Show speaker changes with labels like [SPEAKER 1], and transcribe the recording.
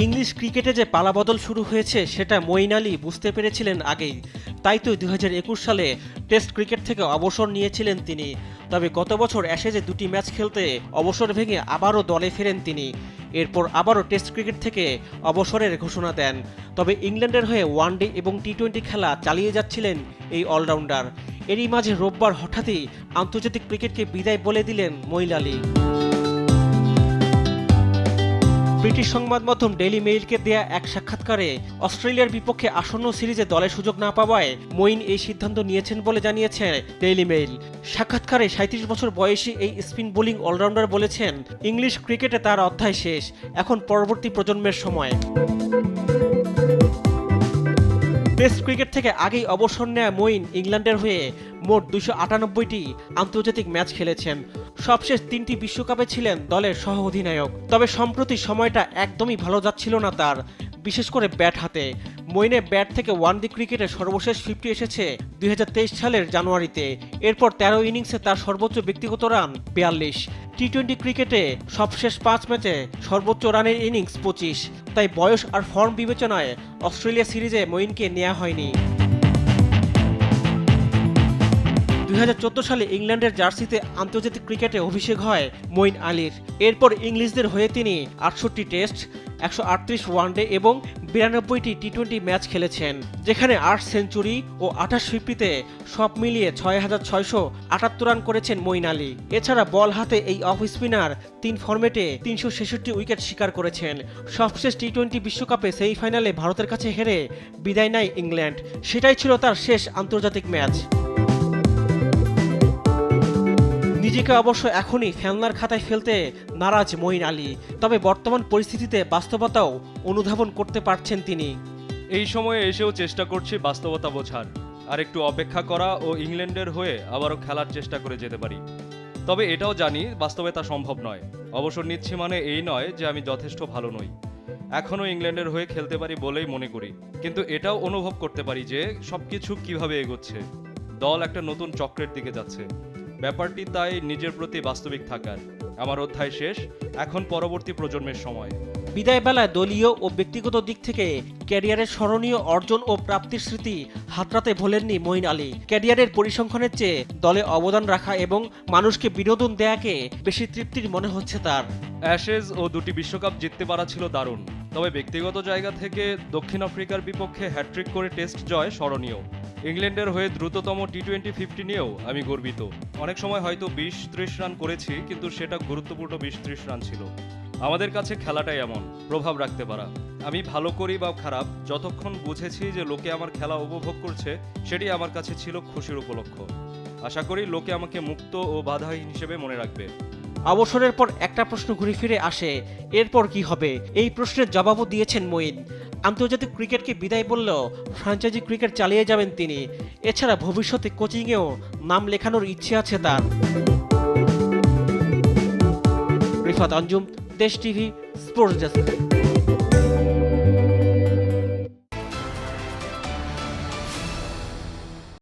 [SPEAKER 1] English ক্রিকেটে যে পালাবদল শুরু হয়েছে সেটা মঈন আলী বুঝতে পেরেছিলেন আগেই। তাই তো 2021 সালে টেস্ট ক্রিকেট থেকে অবসর নিয়েছিলেন তিনি। তবে গত বছর অ্যাশেজে দুটি ম্যাচ খেলতে অবসর ভেঙে আবারও দলে ফেরেন তিনি। এরপর আবারও টেস্ট ক্রিকেট থেকে অবসরের ঘোষণা দেন। তবে ইংল্যান্ডের হয়ে ওয়ানডে এবং টি-20 খেলা চালিয়ে যাচ্ছিলেন এই অলরাউন্ডার। এরই মাঝে রোববার হঠাৎই আন্তর্জাতিক ক্রিকেটকে বিদায় বলে দিলেন মঈন আলী। ব্রিটিশ সংবাদ মাধ্যম ডেইলি মেইলকে দেয়া এক সাক্ষাৎকারে অস্ট্রেলিয়ার বিপক্ষে আসন্ন সিরিজে দলের সুযোগ না পাওয়ায় মঈন এই সিদ্ধান্ত নিয়েছেন বলে জানিয়েছে ডেইলি মেইল। সাক্ষাৎকারে 37 বছর বয়সী এই স্পিন বোলিং অলরাউন্ডার বলেছেন, ইংলিশ ক্রিকেটে তার অধ্যায় শেষ, এখন পরবর্তী প্রজন্মের সময়। টেস্ট ক্রিকেট থেকে আগেই অবসর নেয়া মঈন ইংল্যান্ডের হয়ে মোট 298টি আন্তর্জাতিক ম্যাচ খেলেছেন। সবশেষ 3টি বিশ্বকাপে ছিলেন দলের সহ অধিনায়ক। তবে সম্প্রতি সময়টা একদমই ভালো যাচ্ছিল না তার, বিশেষ করে ব্যাট হাতে। মঈনের ব্যাট থেকে ওয়ানডে ক্রিকেটে সর্বশেষ 50 এসেছে 2023 সালের জানুয়ারিতে। এরপর 13 ইনিংসে তার সর্বোচ্চ ব্যক্তিগত রান 42। টি-20 ক্রিকেটে সবশেষ 5 ম্যাচে সর্বোচ্চ রানের ইনিংস 25। তাই বয়স আর ফর্ম বিবেচনায় অস্ট্রেলিয়া সিরিজে মঈনকে নেওয়া হয়নি। 2014 সালে ইংল্যান্ডের জার্সিতে আন্তর্জাতিক ক্রিকেটে অভিষেক হয় মঈন আলীর। এরপর ইংলিশদের হয়ে তিনি 68 টেস্ট, 138 ওয়ানডে এবং 92টি টি-20 ম্যাচ খেলেছেন, যেখানে 8 সেঞ্চুরি ও 28 ফিফটিতে সব মিলিয়ে 6,678 রান করেছেন মঈন আলী। এছাড়া বল হাতে এই অফ স্পিনার 3 ফরম্যাটে 366 উইকেট শিকার করেছেন। সবশেষ টি-20 বিশ্বকাপে সেমিফাইনালে ভারতের কাছে হেরে বিদায় নেয় ইংল্যান্ড। সেটাই ছিল তার শেষ আন্তর্জাতিক ম্যাচ। নিজেকে অবশ্য এখনই খেলনার খাতায় ফেলতে নারাজ মঈন আলী। তবে বর্তমান পরিস্থিতিতে বাস্তবতাও অনুধাবন করতে পারছেন তিনি।
[SPEAKER 2] এই সময়ে এসেও চেষ্টা করছি বাস্তবতা বোঝার, আর একটু অপেক্ষা করা ও ইংল্যান্ডের হয়ে আবারও খেলার চেষ্টা করে যেতে পারি। তবে এটাও জানি বাস্তবে তা সম্ভব নয়। অবসর নিচ্ছি মানে এই নয় যে আমি যথেষ্ট ভালো নই। এখনও ইংল্যান্ডের হয়ে খেলতে পারি বলেই মনে করি, কিন্তু এটাও অনুভব করতে পারি যে সবকিছু কিভাবে এগোচ্ছে। দল একটা নতুন চক্রের দিকে যাচ্ছে। ব্যাপারটি তাই নিজের প্রতি বাস্তবিক থাকার। আমার অধ্যায় শেষ, এখন পরবর্তী প্রজন্মের সময়।
[SPEAKER 1] বিদায় বেলায় দলীয় ও ব্যক্তিগত দিক থেকে ক্যারিয়ারের স্মরণীয় অর্জন ও প্রাপ্তির স্মৃতি হাতড়াতে ভোলেননি মঈন আলী। ক্যারিয়ারের পরিসংখ্যানের চেয়ে দলে অবদান রাখা এবং মানুষকে বিনোদন দেয়াকে বেশি তৃপ্তির মনে হচ্ছে তার।
[SPEAKER 2] অ্যাশেজ ও 2টি বিশ্বকাপ জিততে পারা ছিল দারুণ। তবে ব্যক্তিগত জায়গা থেকে দক্ষিণ আফ্রিকার বিপক্ষে হ্যাট্রিক করে টেস্ট জয় স্মরণীয়। ইংল্যান্ডের হয়ে দ্রুততম টি-20 50 নিয়েও আমি গর্বিত। অনেক সময় হয়তো 20-30 রান করেছি, কিন্তু সেটা গুরুত্বপূর্ণ 20-30 রান ছিল। আমাদের কাছে খেলাটাই এমন, প্রভাব রাখতে পারা। আমি ভালো করি বা খারাপ, যতক্ষণ বুঝেছি যে লোকে আমার খেলা উপভোগ করছে, সেটি আমার কাছে ছিল খুশির উপলক্ষ। আশা করি লোকে আমাকে মুক্ত ও বাধাহীন হিসেবে মনে রাখবে।
[SPEAKER 1] অবসরের পর একটা প্রশ্ন ঘুরে ফিরে আসে, এরপর কি হবে? এই প্রশ্নের জবাবও দিয়েছেন মঈন। আন্তর্জাতিক ক্রিকেটকে বিদায় বললেও ফ্র্যাঞ্চাইজি ক্রিকেট চালিয়ে যাবেন তিনি। এছাড়া ভবিষ্যতে কোচিংয়েও নাম লেখানোর ইচ্ছে আছে তার। রিফাত আঞ্জুম, দেশ টিভি, স্পোর্টস ডেস্ক।